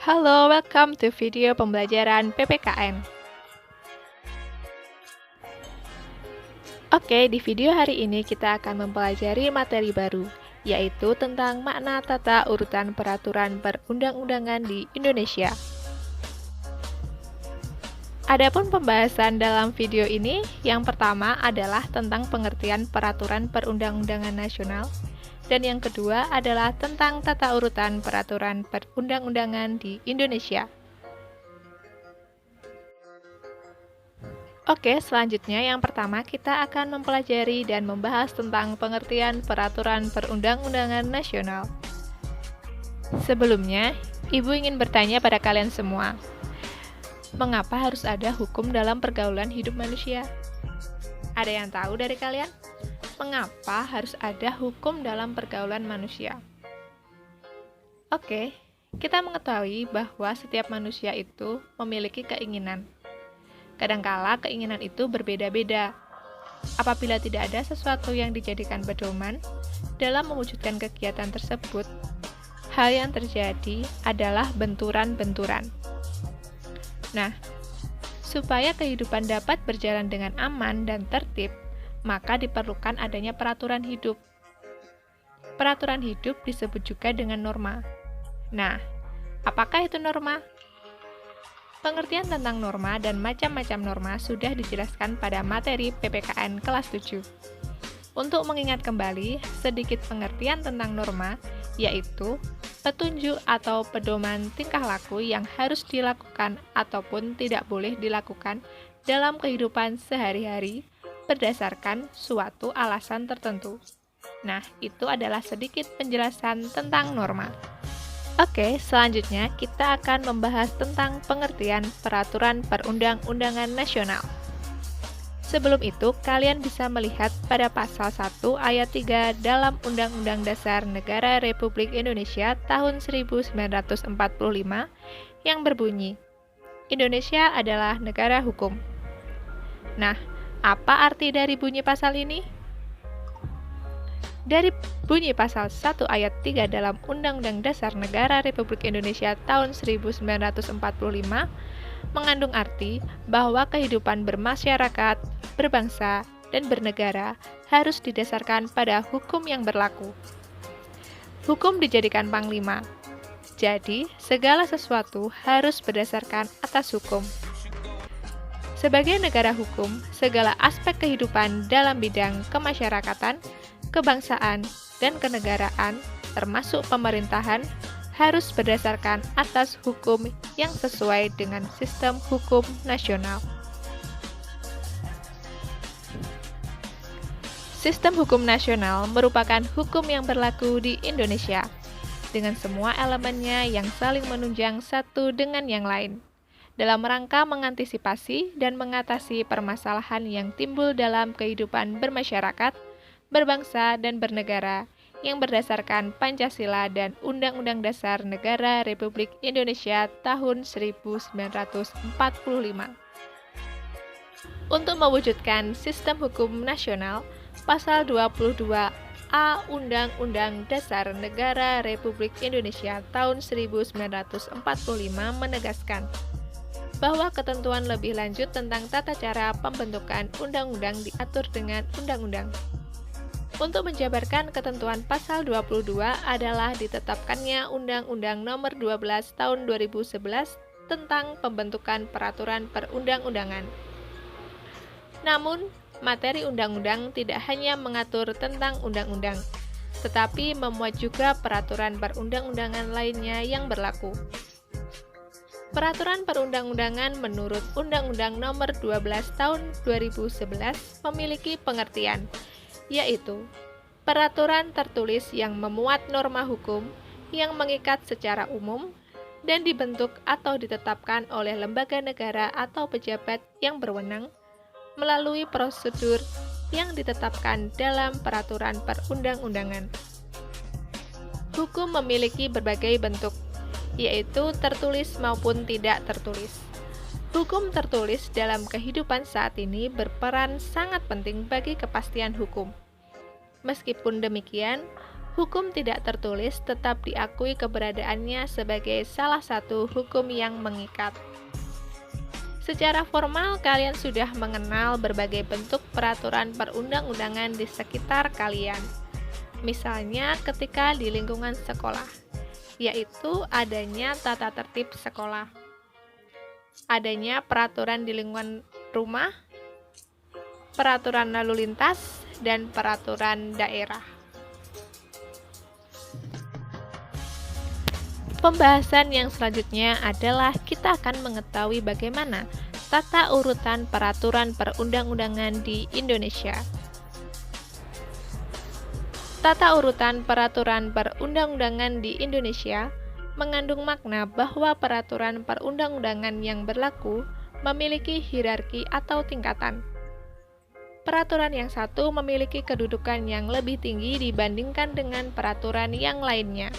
Halo, welcome to video pembelajaran PPKN. Oke, di video hari ini kita akan mempelajari materi baru, yaitu tentang makna tata urutan peraturan perundang-undangan di Indonesia. Adapun pembahasan dalam video ini, yang pertama adalah tentang pengertian peraturan perundang-undangan nasional, dan yang kedua adalah tentang tata urutan peraturan perundang-undangan di Indonesia. Oke, selanjutnya yang pertama kita akan mempelajari dan membahas tentang pengertian peraturan perundang-undangan nasional. Sebelumnya, Ibu ingin bertanya pada kalian semua, mengapa harus ada hukum dalam pergaulan hidup manusia? Ada yang tahu dari kalian? Mengapa harus ada hukum dalam pergaulan manusia? Oke, kita mengetahui bahwa setiap manusia itu memiliki keinginan. Kadangkala keinginan itu berbeda-beda. Apabila tidak ada sesuatu yang dijadikan pedoman dalam mewujudkan kegiatan tersebut, hal yang terjadi adalah benturan-benturan. Nah, supaya kehidupan dapat berjalan dengan aman dan tertib, maka diperlukan adanya peraturan hidup. Peraturan hidup disebut juga dengan norma. Nah, apakah itu norma? Pengertian tentang norma dan macam-macam norma sudah dijelaskan pada materi PPKN kelas 7. Untuk mengingat kembali, sedikit pengertian tentang norma, yaitu petunjuk atau pedoman tingkah laku yang harus dilakukan ataupun tidak boleh dilakukan dalam kehidupan sehari-hari, berdasarkan suatu alasan tertentu. Nah, itu adalah sedikit penjelasan tentang norma. Oke, selanjutnya kita akan membahas tentang pengertian peraturan perundang-undangan nasional. Sebelum itu, kalian bisa melihat pada pasal 1 ayat 3 dalam Undang-Undang Dasar Negara Republik Indonesia tahun 1945 yang berbunyi, Indonesia adalah negara hukum. Nah, apa arti dari bunyi pasal ini? Dari bunyi pasal 1 ayat 3 dalam Undang-Undang Dasar Negara Republik Indonesia tahun 1945 mengandung arti bahwa kehidupan bermasyarakat, berbangsa, dan bernegara harus didasarkan pada hukum yang berlaku. Hukum dijadikan panglima. Jadi, segala sesuatu harus berdasarkan atas hukum. Sebagai negara hukum, segala aspek kehidupan dalam bidang kemasyarakatan, kebangsaan, dan kenegaraan, termasuk pemerintahan, harus berdasarkan atas hukum yang sesuai dengan sistem hukum nasional. Sistem hukum nasional merupakan hukum yang berlaku di Indonesia, dengan semua elemennya yang saling menunjang satu dengan yang lain, dalam rangka mengantisipasi dan mengatasi permasalahan yang timbul dalam kehidupan bermasyarakat, berbangsa, dan bernegara yang berdasarkan Pancasila dan Undang-Undang Dasar Negara Republik Indonesia tahun 1945. Untuk mewujudkan sistem hukum nasional, Pasal 22A Undang-Undang Dasar Negara Republik Indonesia tahun 1945 menegaskan bahwa ketentuan lebih lanjut tentang tata cara pembentukan undang-undang diatur dengan undang-undang. Untuk menjabarkan ketentuan pasal 22 adalah ditetapkannya Undang-Undang Nomor 12 Tahun 2011 tentang pembentukan peraturan perundang-undangan. Namun, materi undang-undang tidak hanya mengatur tentang undang-undang, tetapi memuat juga peraturan perundang-undangan lainnya yang berlaku. Peraturan perundang-undangan menurut Undang-Undang Nomor 12 Tahun 2011 memiliki pengertian, yaitu peraturan tertulis yang memuat norma hukum yang mengikat secara umum dan dibentuk atau ditetapkan oleh lembaga negara atau pejabat yang berwenang melalui prosedur yang ditetapkan dalam peraturan perundang-undangan. Hukum memiliki berbagai bentuk, yaitu tertulis maupun tidak tertulis. Hukum tertulis dalam kehidupan saat ini berperan sangat penting bagi kepastian hukum. Meskipun demikian, hukum tidak tertulis tetap diakui keberadaannya sebagai salah satu hukum yang mengikat. Secara formal, kalian sudah mengenal berbagai bentuk peraturan perundang-undangan di sekitar kalian. Misalnya ketika di lingkungan sekolah, yaitu adanya tata tertib sekolah, adanya peraturan di lingkungan rumah, peraturan lalu lintas, dan peraturan daerah. Pembahasan yang selanjutnya adalah kita akan mengetahui bagaimana tata urutan peraturan perundang-undangan di Indonesia. Tata urutan peraturan perundang-undangan di Indonesia mengandung makna bahwa peraturan perundang-undangan yang berlaku memiliki hierarki atau tingkatan. Peraturan yang satu memiliki kedudukan yang lebih tinggi dibandingkan dengan peraturan yang lainnya.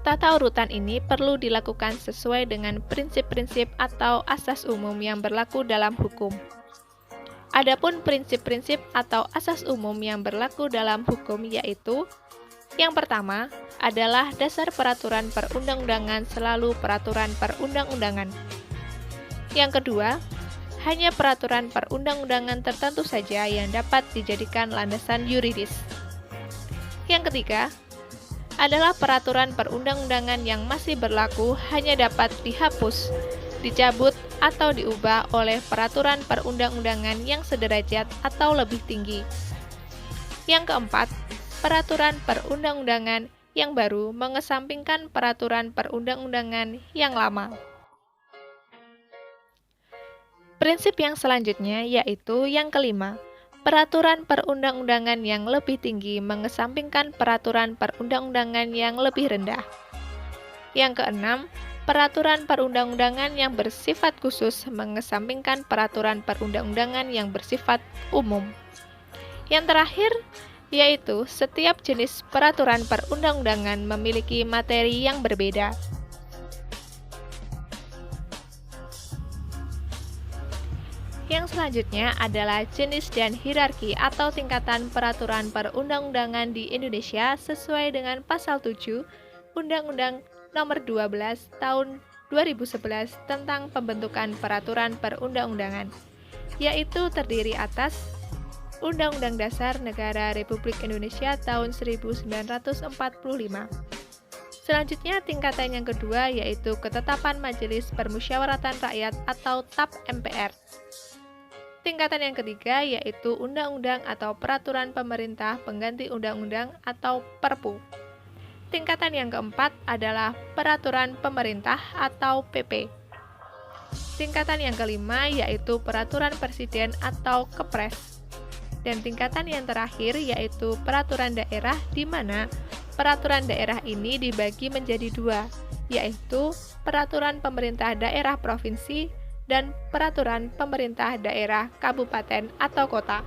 Tata urutan ini perlu dilakukan sesuai dengan prinsip-prinsip atau asas umum yang berlaku dalam hukum. Adapun prinsip-prinsip atau asas umum yang berlaku dalam hukum yaitu: yang pertama adalah dasar peraturan perundang-undangan selalu peraturan perundang-undangan. Yang kedua, hanya peraturan perundang-undangan tertentu saja yang dapat dijadikan landasan yuridis. Yang ketiga adalah peraturan perundang-undangan yang masih berlaku hanya dapat dihapus, dicabut, atau diubah oleh peraturan perundang-undangan yang sederajat atau lebih tinggi. Yang keempat, peraturan perundang-undangan yang baru mengesampingkan peraturan perundang-undangan yang lama. Prinsip yang selanjutnya yaitu yang kelima, peraturan perundang-undangan yang lebih tinggi mengesampingkan peraturan perundang-undangan yang lebih rendah. Yang keenam, peraturan perundang-undangan yang bersifat khusus mengesampingkan peraturan perundang-undangan yang bersifat umum. Yang terakhir, yaitu setiap jenis peraturan perundang-undangan memiliki materi yang berbeda. Yang selanjutnya adalah jenis dan hierarki atau tingkatan peraturan perundang-undangan di Indonesia sesuai dengan pasal 7 Undang-Undang Nomor 12 Tahun 2011 tentang pembentukan peraturan perundang-undangan, yaitu terdiri atas Undang-Undang Dasar Negara Republik Indonesia tahun 1945. Selanjutnya tingkatan yang kedua yaitu Ketetapan Majelis Permusyawaratan Rakyat atau TAP MPR. Tingkatan yang ketiga yaitu undang-undang atau peraturan pemerintah pengganti undang-undang atau Perpu. Tingkatan yang keempat adalah peraturan pemerintah atau PP. Tingkatan yang kelima yaitu peraturan presiden atau Kepres. Dan tingkatan yang terakhir yaitu peraturan daerah, di mana peraturan daerah ini dibagi menjadi dua, yaitu peraturan pemerintah daerah provinsi dan peraturan pemerintah daerah kabupaten atau kota.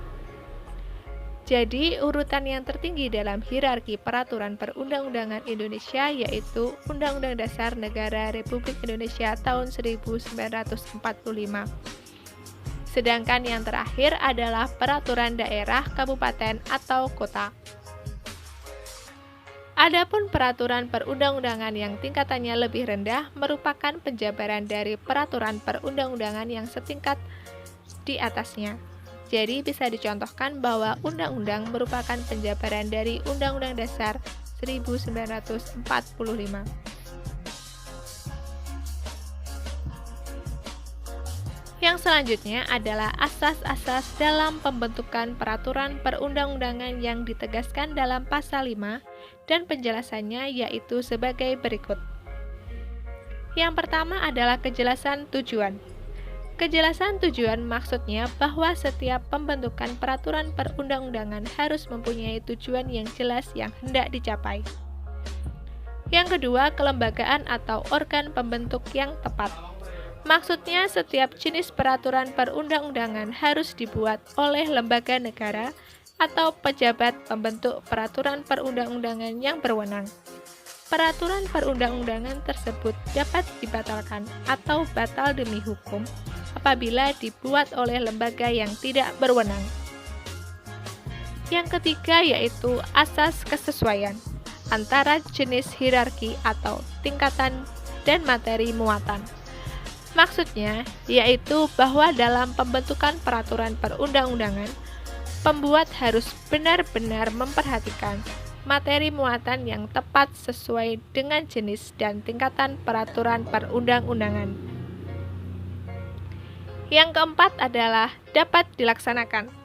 Jadi, urutan yang tertinggi dalam hierarki peraturan perundang-undangan Indonesia yaitu Undang-Undang Dasar Negara Republik Indonesia tahun 1945. Sedangkan yang terakhir adalah peraturan daerah kabupaten atau kota. Adapun peraturan perundang-undangan yang tingkatannya lebih rendah merupakan penjabaran dari peraturan perundang-undangan yang setingkat di atasnya. Jadi bisa dicontohkan bahwa undang-undang merupakan penjabaran dari Undang-Undang Dasar 1945. Yang selanjutnya adalah asas-asas dalam pembentukan peraturan perundang-undangan yang ditegaskan dalam pasal 5 dan penjelasannya yaitu sebagai berikut. Yang pertama adalah kejelasan tujuan. Kejelasan tujuan maksudnya bahwa setiap pembentukan peraturan perundang-undangan harus mempunyai tujuan yang jelas yang hendak dicapai. Yang kedua, kelembagaan atau organ pembentuk yang tepat. Maksudnya setiap jenis peraturan perundang-undangan harus dibuat oleh lembaga negara atau pejabat pembentuk peraturan perundang-undangan yang berwenang. Peraturan perundang-undangan tersebut dapat dibatalkan atau batal demi hukum apabila dibuat oleh lembaga yang tidak berwenang. Yang ketiga yaitu asas kesesuaian antara jenis hierarki atau tingkatan dan materi muatan. Maksudnya yaitu bahwa dalam pembentukan peraturan perundang-undangan, pembuat harus benar-benar memperhatikan materi muatan yang tepat sesuai dengan jenis dan tingkatan peraturan perundang-undangan. Yang keempat adalah dapat dilaksanakan.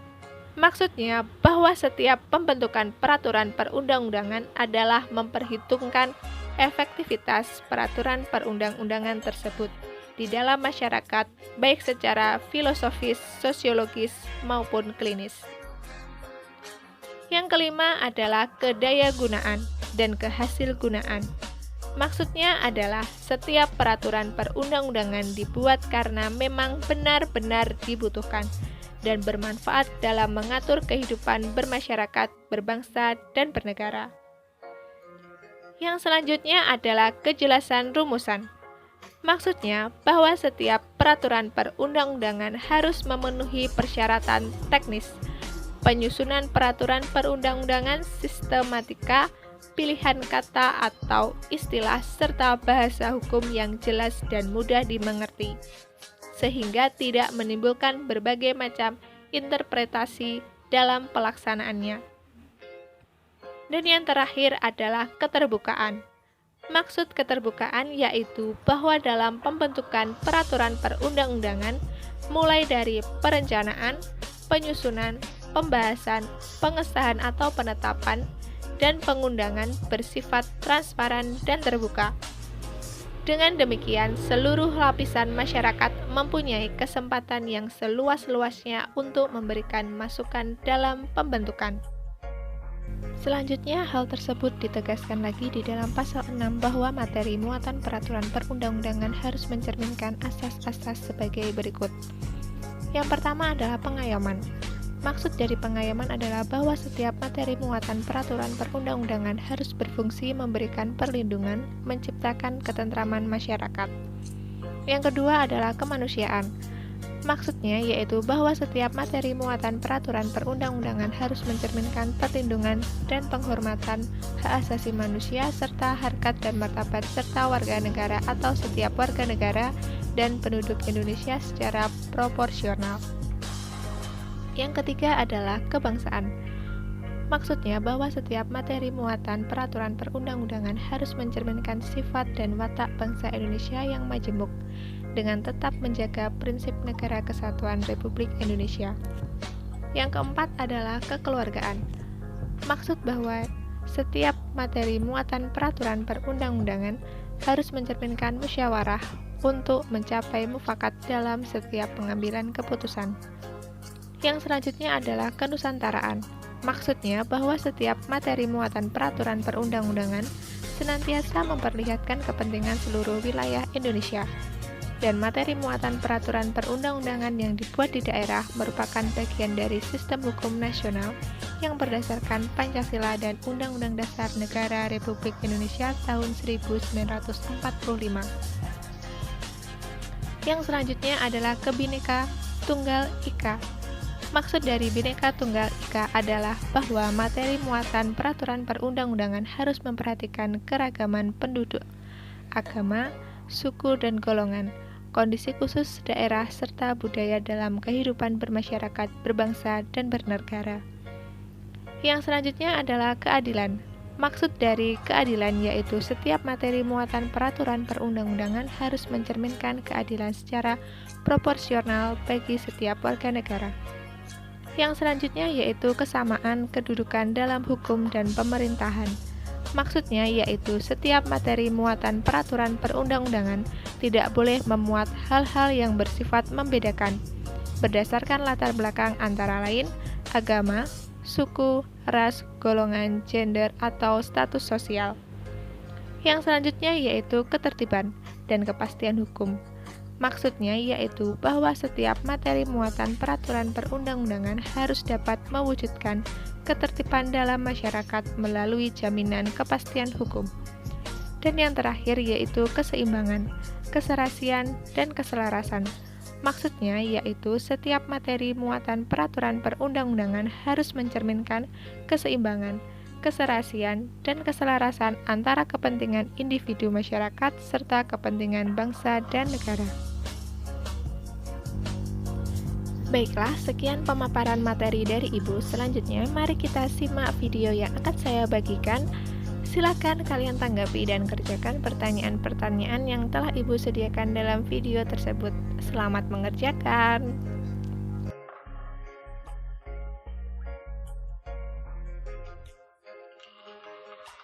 Maksudnya bahwa setiap pembentukan peraturan perundang-undangan adalah memperhitungkan efektivitas peraturan perundang-undangan tersebut di dalam masyarakat, baik secara filosofis, sosiologis, maupun klinis. Yang kelima adalah kedayagunaan dan kehasilgunaan. Maksudnya adalah setiap peraturan perundang-undangan dibuat karena memang benar-benar dibutuhkan dan bermanfaat dalam mengatur kehidupan bermasyarakat, berbangsa, dan bernegara. Yang selanjutnya adalah kejelasan rumusan. Maksudnya bahwa setiap peraturan perundang-undangan harus memenuhi persyaratan teknis, penyusunan peraturan perundang-undangan, sistematika, pilihan kata atau istilah, serta bahasa hukum yang jelas dan mudah dimengerti, sehingga tidak menimbulkan berbagai macam interpretasi dalam pelaksanaannya. Dan yang terakhir adalah keterbukaan. Maksud keterbukaan yaitu bahwa dalam pembentukan peraturan perundang-undangan, mulai dari perencanaan, penyusunan, pembahasan, pengesahan atau penetapan, dan pengundangan bersifat transparan dan terbuka. Dengan demikian, seluruh lapisan masyarakat mempunyai kesempatan yang seluas-luasnya untuk memberikan masukan dalam pembentukan. Selanjutnya, hal tersebut ditegaskan lagi di dalam pasal 6 bahwa materi muatan peraturan perundang-undangan harus mencerminkan asas-asas sebagai berikut. Yang pertama adalah pengayoman. Maksud dari pengayoman adalah bahwa setiap materi muatan peraturan perundang-undangan harus berfungsi memberikan perlindungan, menciptakan ketentraman masyarakat. Yang kedua adalah kemanusiaan. Maksudnya yaitu bahwa setiap materi muatan peraturan perundang-undangan harus mencerminkan perlindungan dan penghormatan hak asasi manusia serta harkat dan martabat serta warga negara atau setiap warga negara dan penduduk Indonesia secara proporsional. Yang ketiga adalah kebangsaan. Maksudnya bahwa setiap materi muatan peraturan perundang-undangan harus mencerminkan sifat dan watak bangsa Indonesia yang majemuk, dengan tetap menjaga prinsip negara kesatuan Republik Indonesia. Yang keempat adalah kekeluargaan. Maksud bahwa setiap materi muatan peraturan perundang-undangan harus mencerminkan musyawarah untuk mencapai mufakat dalam setiap pengambilan keputusan. Yang selanjutnya adalah kenusantaraan. Maksudnya bahwa setiap materi muatan peraturan perundang-undangan senantiasa memperlihatkan kepentingan seluruh wilayah Indonesia. Dan materi muatan peraturan perundang-undangan yang dibuat di daerah merupakan bagian dari sistem hukum nasional yang berdasarkan Pancasila dan Undang-Undang Dasar Negara Republik Indonesia tahun 1945. Yang selanjutnya adalah Bhinneka Tunggal Ika. Maksud dari Bhinneka Tunggal Ika adalah bahwa materi muatan peraturan perundang-undangan harus memperhatikan keragaman penduduk, agama, suku dan golongan, kondisi khusus daerah serta budaya dalam kehidupan bermasyarakat, berbangsa, dan bernegara. Yang selanjutnya adalah keadilan. Maksud dari keadilan yaitu setiap materi muatan peraturan perundang-undangan harus mencerminkan keadilan secara proporsional bagi setiap warga negara. Yang selanjutnya yaitu kesamaan kedudukan dalam hukum dan pemerintahan. Maksudnya yaitu setiap materi muatan peraturan perundang-undangan tidak boleh memuat hal-hal yang bersifat membedakan berdasarkan latar belakang antara lain agama, suku, ras, golongan, gender, atau status sosial. Yang selanjutnya yaitu ketertiban dan kepastian hukum. Maksudnya yaitu bahwa setiap materi muatan peraturan perundang-undangan harus dapat mewujudkan ketertiban dalam masyarakat melalui jaminan kepastian hukum. Dan yang terakhir yaitu keseimbangan, keserasian, dan keselarasan. Maksudnya yaitu setiap materi muatan peraturan perundang-undangan harus mencerminkan keseimbangan, keserasian, dan keselarasan antara kepentingan individu masyarakat serta kepentingan bangsa dan negara. Baiklah, sekian pemaparan materi dari Ibu. Selanjutnya, mari kita simak video yang akan saya bagikan. Silakan kalian tanggapi dan kerjakan pertanyaan-pertanyaan yang telah Ibu sediakan dalam video tersebut. Selamat mengerjakan.